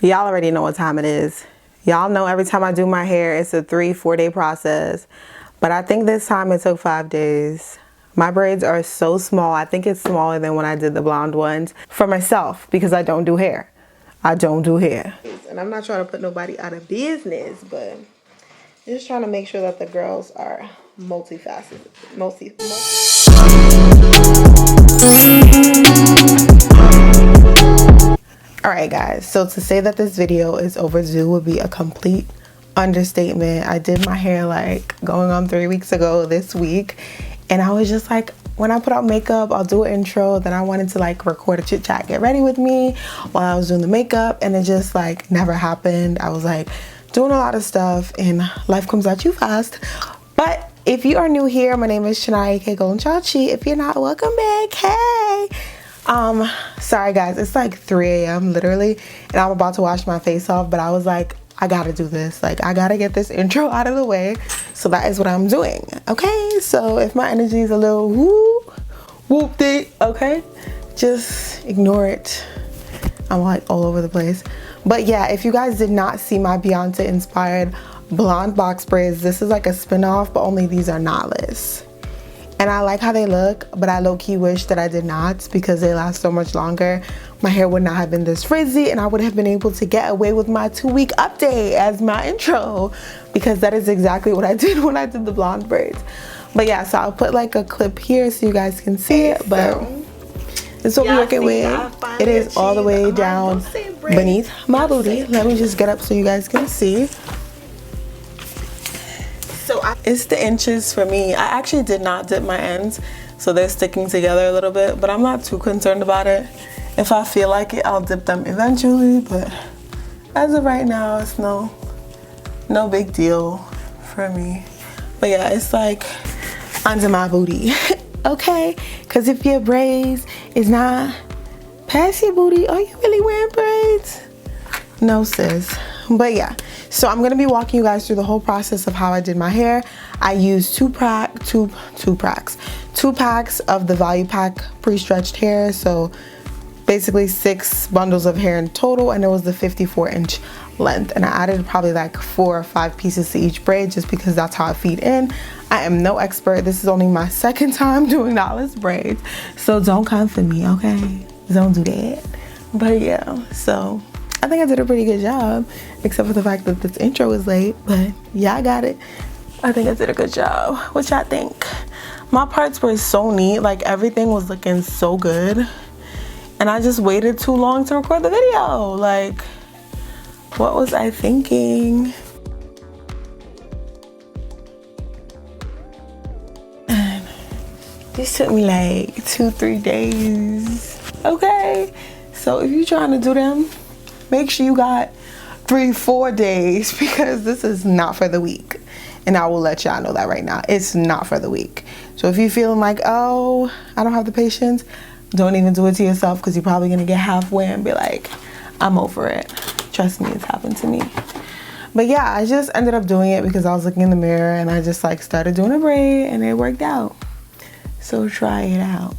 Y'all already know what time it is. Y'all know every time I do my hair, it's a 3-4 day process. But I think this time it took 5 days. My braids are so small. I think it's smaller than when I did the blonde ones for myself because I don't do hair. I don't do hair. And I'm not trying to put nobody out of business, but just trying to make sure that the girls are multifaceted. Alright guys, so to say that this video is overdue would be a complete understatement. I did my hair like going on 3 weeks ago this week, and I was just like, when I put out makeup, I'll do an intro, then I wanted to like record a chit chat, get ready with me while I was doing the makeup, and it just like never happened. I was like doing a lot of stuff and life comes at you fast. But if you are new here, my name is Chinara, aka Goldenchildchi. If you're not, welcome back. Hey. Sorry guys, it's like 3 a.m. literally, and I'm about to wash my face off, but I was like, I gotta do this. Like, I gotta get this intro out of the way. So that is what I'm doing. Okay, so if my energy is a little whoop-de, okay, just ignore it. I'm like all over the place. But yeah, if you guys did not see my Beyonce inspired blonde box braids, this is like a spin-off, but only these are knotless. And I like how they look, but I low-key wish that I did not because they last so much longer. My hair would not have been this frizzy, and I would have been able to get away with my 2-week update as my intro, because that is exactly what I did when I did the blonde braids. But yeah, so I'll put like a clip here so you guys can see it, but this is what we're working with. It is all the way down beneath my booty. Let me just get up so you guys can see. So it's the inches for me. I actually did not dip my ends, so they're sticking together a little bit, but I'm not too concerned about it. If I feel like it, I'll dip them eventually, but as of right now, it's no big deal for me. But yeah, it's like under my booty, okay? Because if your braids is not past your booty, are you really wearing braids? No, sis. But yeah, so I'm gonna be walking you guys through the whole process of how I did my hair. I used two packs of the value pack pre-stretched hair, so basically 6 bundles of hair in total, and it was the 54-inch length, and I added probably like 4 or 5 pieces to each braid just because that's how I feed in. I am no expert. This is only my 2nd time doing knotless braids, so don't come for me, okay? Don't do that. But yeah, so I think I did a pretty good job, except for the fact that this intro is late, but yeah, I got it. I think I did a good job. What y'all think? My parts were so neat, like everything was looking so good, and I just waited too long to record the video. Like, what was I thinking? And this took me like 2-3 days, okay? So if you're trying to do them, make sure you got 3-4 days, because this is not for the week. And I will let y'all know that right now. It's not for the week. So if you're feeling like, oh, I don't have the patience, don't even do it to yourself, because you're probably going to get halfway and be like, I'm over it. Trust me, it's happened to me. But yeah, I just ended up doing it because I was looking in the mirror and I just like started doing a braid and it worked out. So try it out.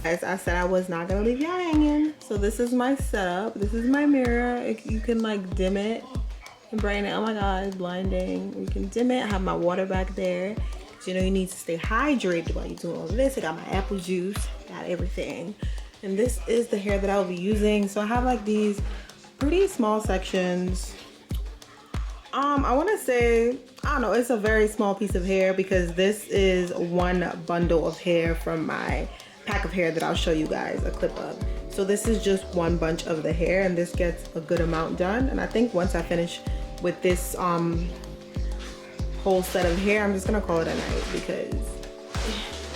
As I said, I was not gonna leave y'all hanging. So this is my setup. This is my mirror. You can like dim it and brighten it. Oh my god, it's blinding. You can dim it. I have my water back there. You know, you need to stay hydrated while you're doing all this. I got my apple juice, got everything. And this is the hair that I will be using. So I have like these pretty small sections. I want to say, I don't know, it's a very small piece of hair because this is one bundle of hair from my pack of hair that I'll show you guys a clip of. So this is just one bunch of the hair, and this gets a good amount done. And I think once I finish with this whole set of hair, I'm just gonna call it a night because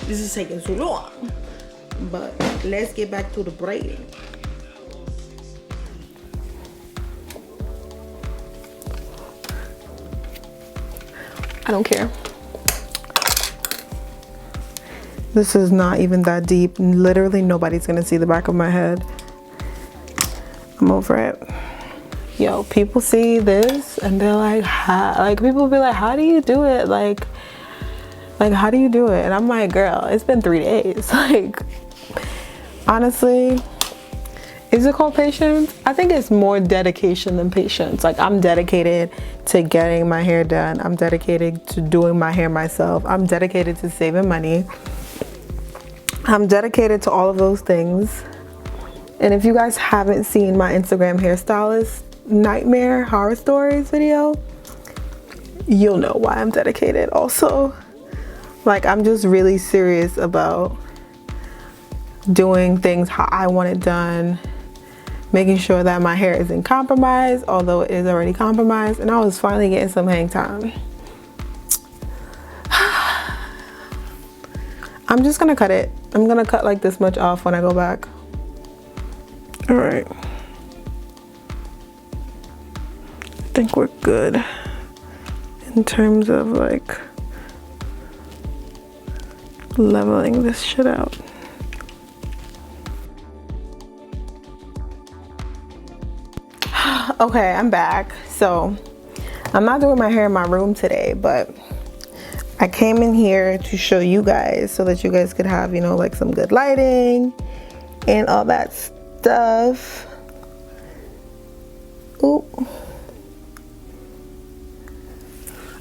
this is taking so long. But let's get back to the braiding. I don't care. This is not even that deep. Literally nobody's gonna see the back of my head. I'm over it. Yo, people see this and they're like, people be like, how do you do it? Like how do you do it? And I'm like, girl, it's been 3 days. Like, honestly, Is it called patience? I think it's more dedication than patience. Like, I'm dedicated to getting my hair done. I'm dedicated to doing my hair myself. I'm dedicated to saving money. I'm dedicated to all of those things. And if you guys haven't seen my Instagram hairstylist nightmare horror stories video, you'll know why I'm dedicated also. Like, I'm just really serious about doing things how I want it done, making sure that my hair isn't compromised, although it is already compromised, and I was finally getting some hang time. I'm just gonna cut it. I'm gonna cut like this much off when I go back. All right. I think we're good in terms of like leveling this shit out. Okay, I'm back. So I'm not doing my hair in my room today, but I came in here to show you guys so that you guys could have, you know, like some good lighting and all that stuff. Ooh.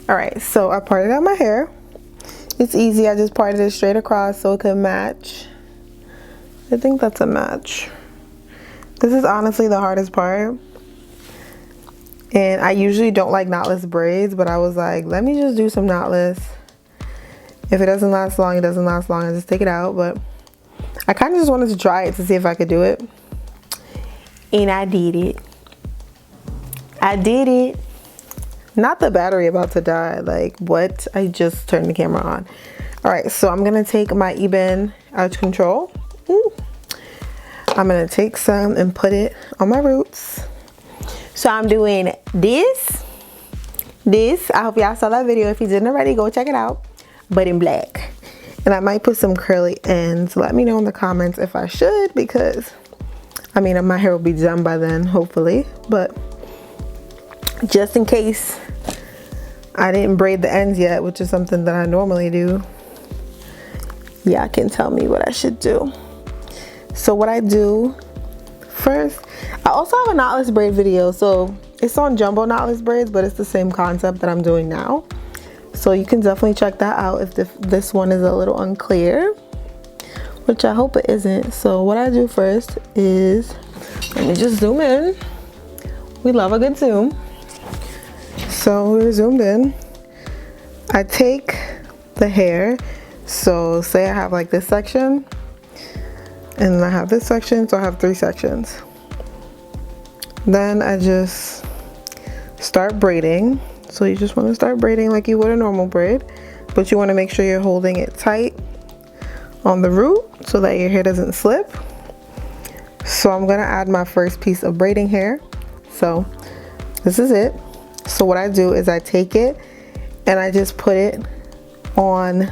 All right, so I parted out my hair. It's easy. I just parted it straight across so it could match. I think that's a match. This is honestly the hardest part. And I usually don't like knotless braids, but I was like, let me just do some knotless. If it doesn't last long, it doesn't last long. I just take it out. But I kind of just wanted to try it to see if I could do it. And I did it. I did it. Not the battery about to die. Like, what? I just turned the camera on. All right, so I'm going to take my Ebin Edge Control. Ooh. I'm going to take some and put it on my roots. So I'm doing this. I hope y'all saw that video. If you didn't already, go check it out. But in black. And I might put some curly ends. Let me know in the comments if I should, because I mean, my hair will be done by then, hopefully. But just in case I didn't braid the ends yet, which is something that I normally do, y'all can tell me what I should do. So what I do first, I also have a knotless braid video. So it's on jumbo knotless braids, but it's the same concept that I'm doing now. So you can definitely check that out if this one is a little unclear, which I hope it isn't. So what I do first is, let me just zoom in. We love a good zoom. So we're zoomed in. I take the hair. So say I have like this section, and then I have this section, so I have 3 sections. Then I just start braiding. So you just want to start braiding like you would a normal braid, but you want to make sure you're holding it tight on the root so that your hair doesn't slip. So I'm going to add my first piece of braiding hair. So this is it. So what I do is I take it and I just put it on,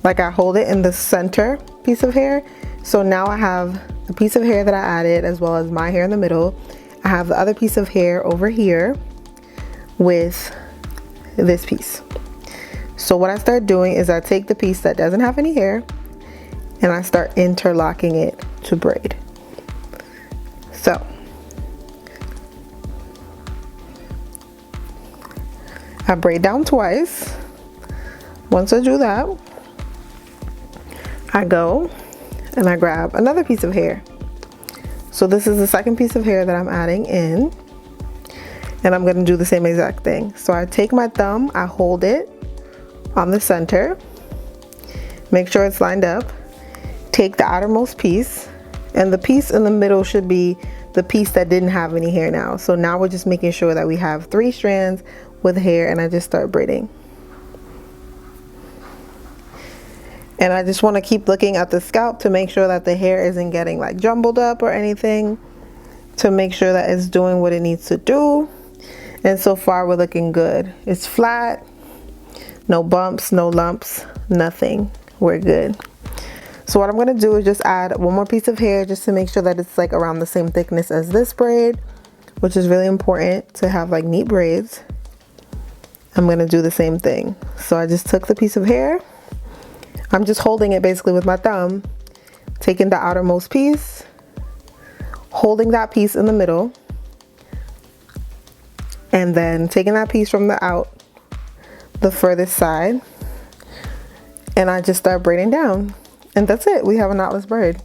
like I hold it in the center piece of hair. So now I have the piece of hair that I added as well as my hair in the middle. I have the other piece of hair over here with this piece. So what I start doing is I take the piece that doesn't have any hair and I start interlocking it to braid. So I braid down twice. Once I do that, I go and I grab another piece of hair. So this is the second piece of hair that I'm adding in, and I'm going to do the same exact thing. So I take my thumb, I hold it on the center, make sure it's lined up, take the outermost piece, and the piece in the middle should be the piece that didn't have any hair now. So now we're just making sure that we have 3 strands with hair, and I just start braiding. And I just want to keep looking at the scalp to make sure that the hair isn't getting like jumbled up or anything, to make sure that it's doing what it needs to do. And so far we're looking good. It's flat, no bumps, no lumps, nothing. We're good. So what I'm going to do is just add one more piece of hair just to make sure that it's like around the same thickness as this braid, which is really important to have like neat braids. I'm going to do the same thing. So I just took the piece of hair. I'm just holding it basically with my thumb taking the outermost piece, holding that piece in the middle, and then taking that piece from the furthest side, and I just start braiding down, and that's it. We have a knotless braid.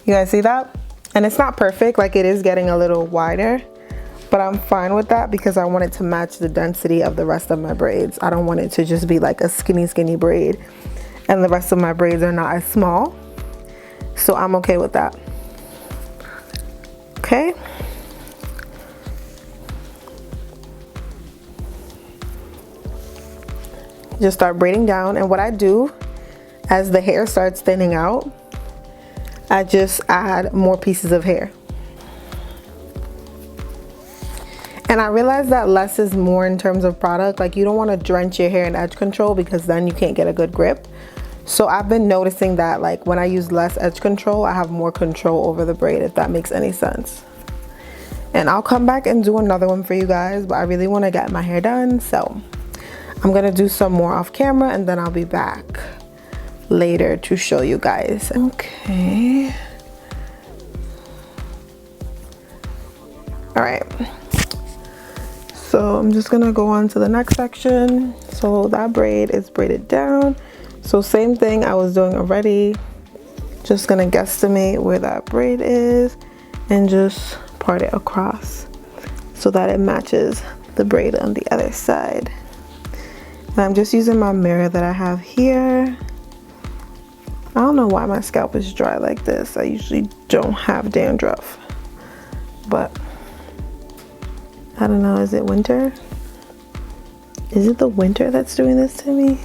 You guys see that? And it's not perfect, like it is getting a little wider, but I'm fine with that because I want it to match the density of the rest of my braids. I don't want it to just be like a skinny braid and the rest of my braids are not as small. So I'm okay with that. Okay. Just start braiding down, and what I do as the hair starts thinning out, I just add more pieces of hair. And I realize that less is more in terms of product. Like, you don't want to drench your hair in edge control because then you can't get a good grip. So I've been noticing that, like, when I use less edge control, I have more control over the braid, if that makes any sense. And I'll come back and do another one for you guys, but I really want to get my hair done, so I'm gonna do some more off camera and then I'll be back later to show you guys. Okay. All right. So I'm just gonna go on to the next section. So that braid is braided down. So same thing I was doing already. Just gonna guesstimate where that braid is and just part it across so that it matches the braid on the other side. And I'm just using my mirror that I have here. I don't know why my scalp is dry like this. I usually don't have dandruff, but I don't know, is it winter? Is it the winter that's doing this to me?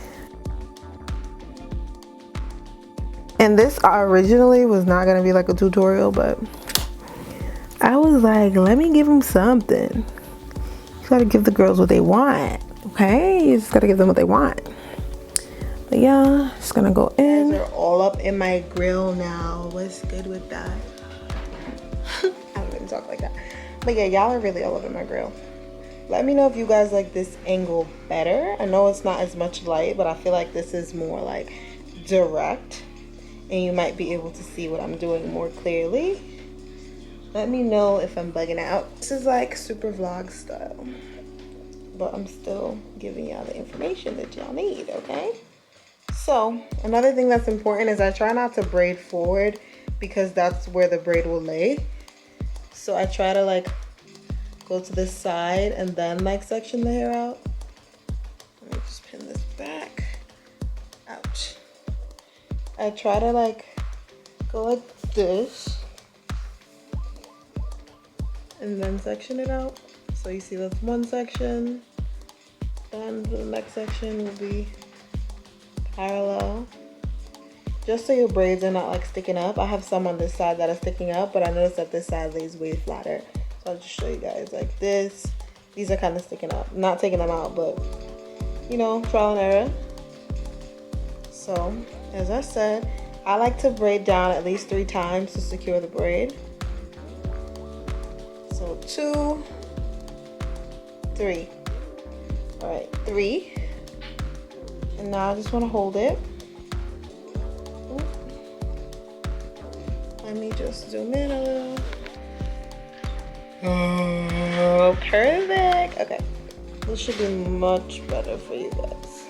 And this originally was not gonna be like a tutorial, but I was like, let me give them something. You gotta give the girls what they want, okay? You just gotta give them what they want. But yeah, just gonna go in. They're all up in my grill now. What's good with that? I don't even talk like that. But yeah, y'all are really all up in my grill. Let me know if you guys like this angle better. I know it's not as much light, but I feel like this is more like direct, and you might be able to see what I'm doing more clearly. Let me know if I'm bugging out. This is like super vlog style, but I'm still giving y'all the information that y'all need, okay? So another thing that's important is I try not to braid forward because that's where the braid will lay. So I try to like go to this side and then like section the hair out. Let me just pin this back. Ouch. I try to like go like this and then section it out. So you see that's one section. Then the next section will be parallel, just so your braids are not like sticking up. I have some on this side that are sticking up, but I noticed that this side lays way flatter. So I'll just show you guys like this. These are kind of sticking up. I'm not taking them out, but you know, trial and error. So as I said, I like to braid down at least 3 times to secure the braid. So 2, 3. All right, 3. And now I just want to hold it. Let me just zoom in a little. Oh, perfect. Okay, this should be much better for you guys.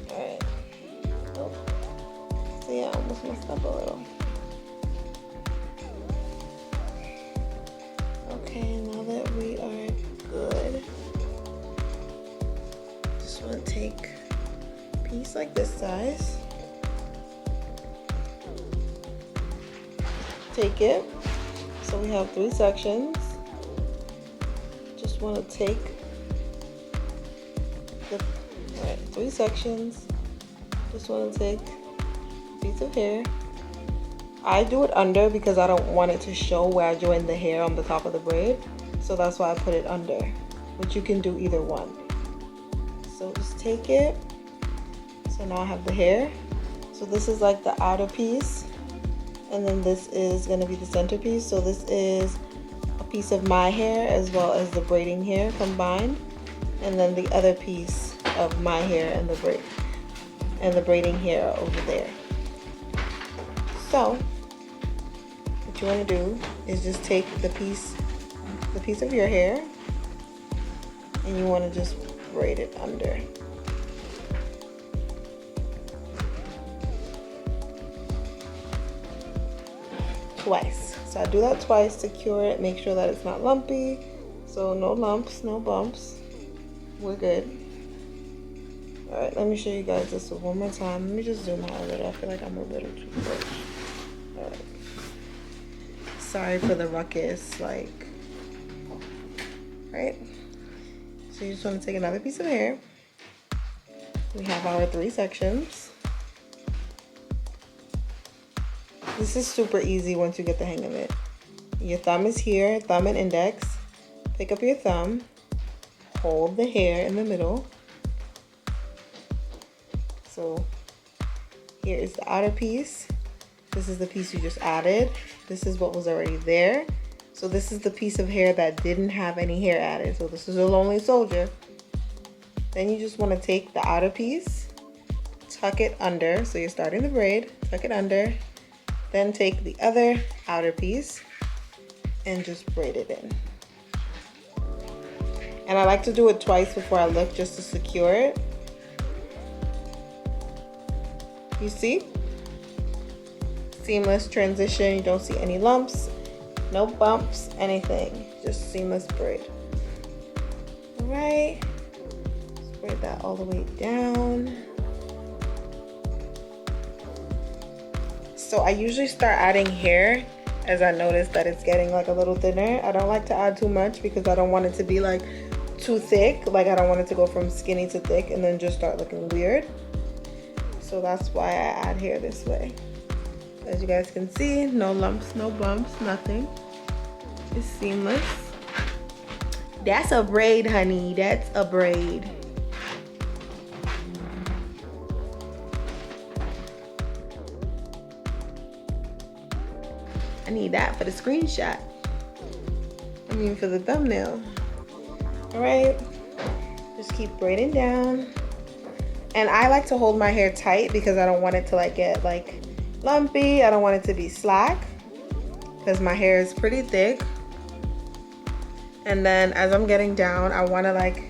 All right. Oh. See, I almost messed up a little. Okay, now that we are good, just want to take a piece like this size, take it, so we have 3 sections. Just want to take the 3 sections, just want to take a piece of hair. I do it under because I don't want it to show where I join the hair on the top of the braid. So that's why I put it under. But you can do either one. So just take it. So now I have the hair. So this is like the outer piece. And then this is going to be the centerpiece. So this is a piece of my hair as well as the braiding hair combined, and then the other piece of my hair and the braiding hair over there. So what you want to do is just take the piece of your hair, and you want to just braid it under. Twice. So I do that twice to cure it, make sure that it's not lumpy. So no lumps, no bumps. We're good. Alright, let me show you guys this one more time. Let me just zoom out a little. I feel like I'm a little too close. Alright. Sorry for the ruckus, like. Right? So you just want to take another piece of hair. We have our 3 sections. This is super easy once you get the hang of it. Your thumb is here, thumb and index. Pick up your thumb, hold the hair in the middle. So here is the outer piece. This is the piece you just added. This is what was already there. So this is the piece of hair that didn't have any hair added. So this is a lonely soldier. Then you just want to take the outer piece, tuck it under. So you're starting the braid, tuck it under. Then take the other outer piece and just braid it in. And I like to do it twice before I look, just to secure it. You see? Seamless transition. You don't see any lumps, no bumps, anything. Just seamless braid. All right. Braid that all the way down. So I usually start adding hair as I notice that it's getting like a little thinner. I don't like to add too much because I don't want it to be like too thick. Like I don't want it to go from skinny to thick and then just start looking weird. So that's why I add hair this way. As you guys can see, no lumps, no bumps, nothing. It's seamless. That's a braid, honey. That's a braid. I need that for the screenshot. I mean for the thumbnail. All right, just keep braiding down. And I like to hold my hair tight because I don't want it to like get like lumpy. I don't want it to be slack because my hair is pretty thick. And then as I'm getting down, I want to like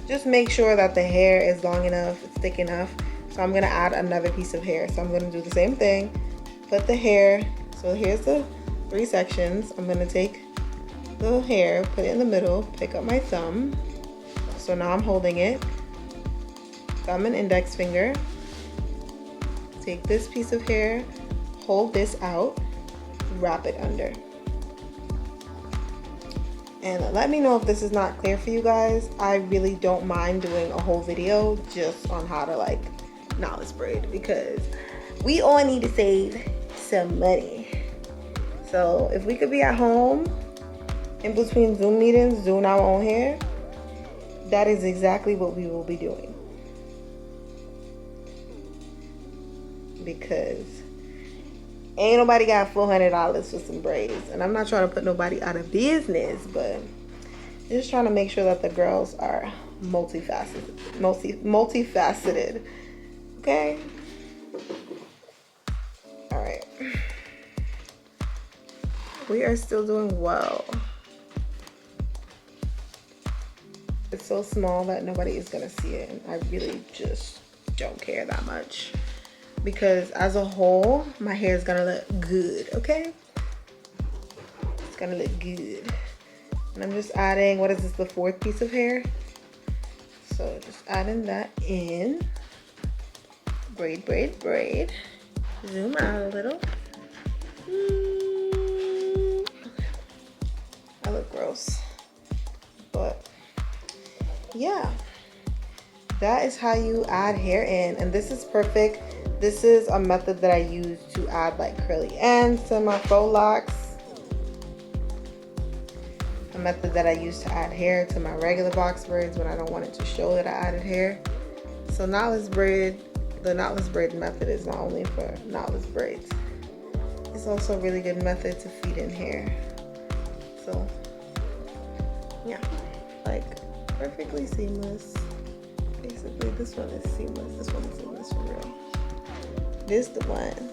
just make sure that the hair is long enough, it's thick enough. So I'm gonna add another piece of hair. So I'm gonna do the same thing. Put the hair, so here's the 3 sections. I'm gonna take the hair, put it in the middle, pick up my thumb. So now I'm holding it. Thumb and index finger. Take this piece of hair, hold this out, wrap it under. And let me know if this is not clear for you guys. I really don't mind doing a whole video just on how to like knotless braid because we all need to save some money. So if we could be at home in between Zoom meetings doing our own hair, that is exactly what we will be doing. Because ain't nobody got $400 for some braids. And I'm not trying to put nobody out of business, but just trying to make sure that the girls are multifaceted. Okay? All right. We are still doing well. It's so small that nobody is gonna see it, and I really just don't care that much because as a whole, my hair is gonna look good, okay? It's gonna look good. And I'm just adding, what is this, the 4th piece of hair? So just adding that in. Braid, braid, braid. Zoom out a little. I look gross, but yeah, that is how you add hair in, and this is perfect. This is a method that I use to add like curly ends to my faux locks. A method that I use to add hair to my regular box braids when I don't want it to show that I added hair. So knotless braid, the knotless braid method is not only for knotless braids. It's also a really good method to feed in hair. So Yeah, like perfectly seamless. Basically, this one is seamless. This one is seamless for real. This the one.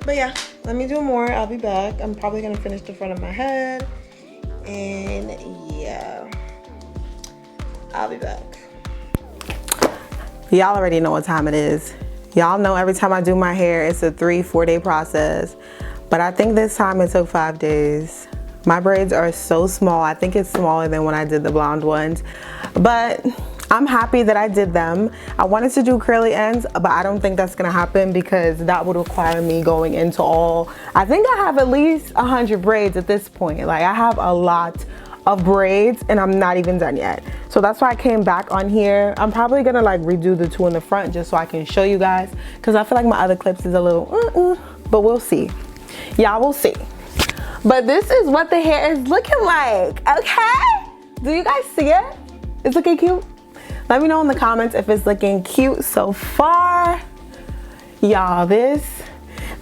But yeah, let me do more. I'll be back. I'm probably gonna finish the front of my head. And yeah, I'll be back. Y'all already know what time it is. Y'all know every time I do my hair, it's a 3-4 day process. But I think this time it took 5 days. My braids are so small. I think it's smaller than when I did the blonde ones. But I'm happy that I did them. I wanted to do curly ends, but I don't think that's gonna happen because that would require me going into all, I think I have at least 100 braids at this point. Like I have a lot of braids and I'm not even done yet. So that's why I came back on here. I'm probably gonna like redo the two in the front just so I can show you guys, because I feel like my other clips is a little but we'll see. Y'all will see. But this is what the hair is looking like, okay? Do you guys see it? It's looking cute. Let me know in the comments if it's looking cute so far. Y'all, this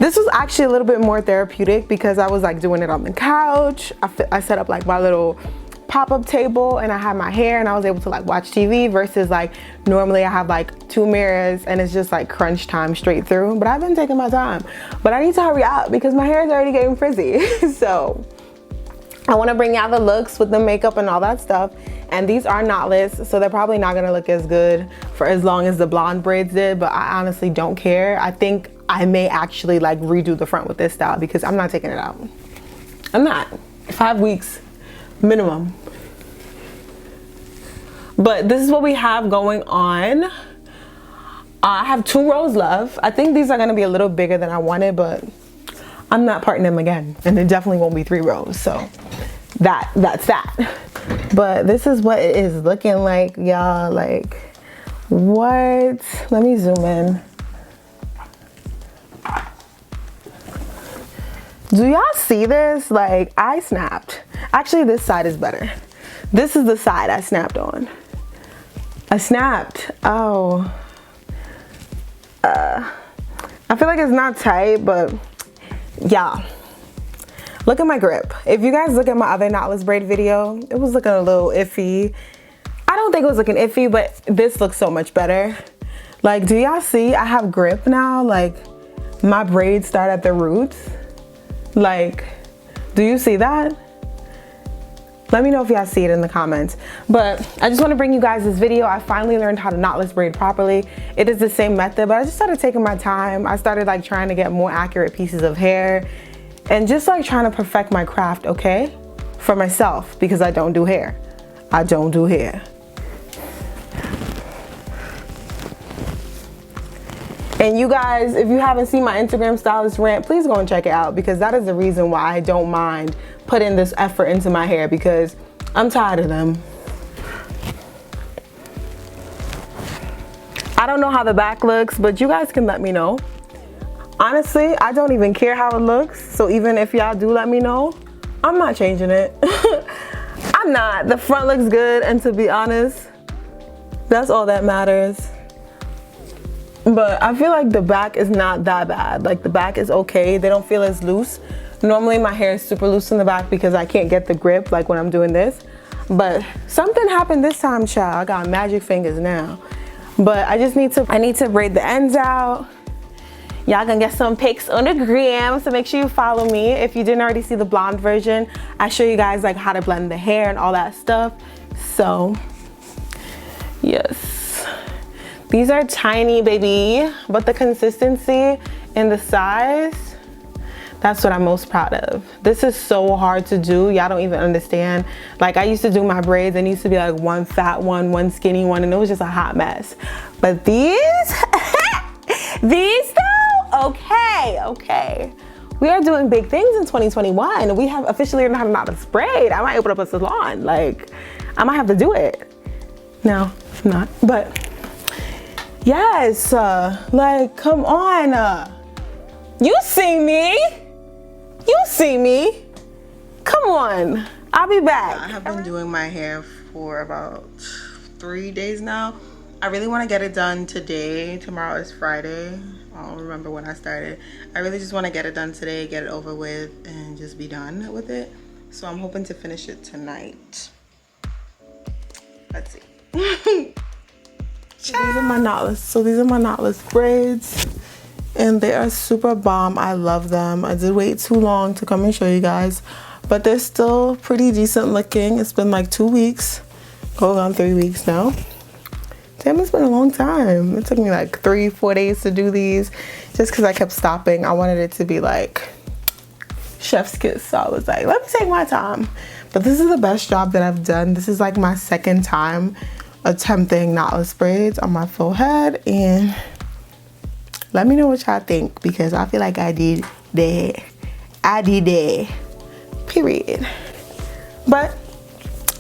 was actually a little bit more therapeutic because I was like doing it on the couch. I set up like my little pop-up table and I had my hair and I was able to like watch TV versus like normally I have like 2 mirrors and it's just like crunch time straight through. But I've been taking my time. But I need to hurry up because my hair is already getting frizzy. So I want to bring y'all the looks with the makeup and all that stuff. And these are knotless, so they're probably not gonna look as good for as long as the blonde braids did, but I honestly don't care. I think I may actually like redo the front with this style because I'm not taking it out. I'm not. 5 weeks minimum. But this is what we have going on. I have 2 rows left. I think these are gonna be a little bigger than I wanted, but I'm not parting them again. And it definitely won't be 3 rows, so that's that. But this is what it is looking like, y'all. Like, what? Let me zoom in. Do y'all see this? Like, I snapped. Actually, this side is better. This is the side I snapped on. I snapped. Oh. I feel like it's not tight, but yeah. Look at my grip. If you guys look at my other knotless braid video, it was looking a little iffy. I don't think it was looking iffy, but this looks so much better. Like, do y'all see I have grip now? Like, my braids start at the roots. Like, do you see that? Let me know if y'all see it in the comments. But I just want to bring you guys this video. I finally learned how to knotless braid properly. It is the same method, but I just started taking my time. I started like trying to get more accurate pieces of hair and just like trying to perfect my craft, okay? For myself, because I don't do hair. I don't do hair. And you guys, if you haven't seen my Instagram stylist rant, please go and check it out because that is the reason why I don't mind putting this effort into my hair because I'm tired of them. I don't know how the back looks, but you guys can let me know. Honestly, I don't even care how it looks. So even if y'all do let me know, I'm not changing it. I'm not. The front looks good, and to be honest, that's all that matters. But I feel like the back is not that bad. Like the back is okay. They don't feel as loose. Normally my hair is super loose in the back because I can't get the grip like when I'm doing this. But something happened this time, child. I got magic fingers now. But I need to braid the ends out. Y'all gonna get some pics on the gram, so make sure you follow me. If you didn't already see the blonde version, I show you guys like how to blend the hair and all that stuff. So yes, these are tiny, baby, but the consistency and the size, that's what I'm most proud of. This is so hard to do. Y'all don't even understand. Like I used to do my braids and it used to be like one fat one, one skinny one, and it was just a hot mess. But these, these though, okay. We are doing big things in 2021. We have officially learned how to knotless braid. I might open up a salon. Like, I might have to do it. No, I'm not, but yes, like, come on. You see me. You see me. Come on. I'll be back. I have been doing my hair for about 3 days now. I really want to get it done today. Tomorrow is Friday. I don't remember when I started. I really just want to get it done today, get it over with, and just be done with it. So I'm hoping to finish it tonight. Let's see. These are my knotless. So these are my knotless braids. And they are super bomb. I love them. I did wait too long to come and show you guys. But they're still pretty decent looking. It's been like 2 weeks. Going on 3 weeks now. Damn, it's been a long time. It took me like 3-4 days to do these. Just because I kept stopping. I wanted it to be like chef's kiss. So I was like, let me take my time. But this is the best job that I've done. This is like my second time attempting knotless braids on my full head. And let me know what y'all think, because I feel like I did that. I did that. Period. But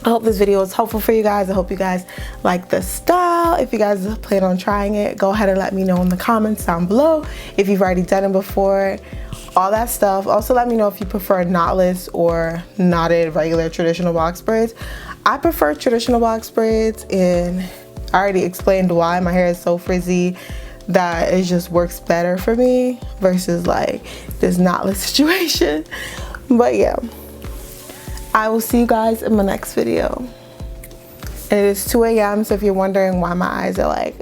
I hope this video was helpful for you guys. I hope you guys like the style. If you guys plan on trying it, go ahead and let me know in the comments down below. If you've already done it before, all that stuff. Also, let me know if you prefer knotless or knotted regular traditional box braids. I prefer traditional box braids, and I already explained why. My hair is so frizzy that it just works better for me versus like this knotless situation. But yeah, I will see you guys in my next video. And it is 2 a.m. so if you're wondering why my eyes are like,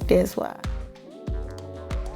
that's why.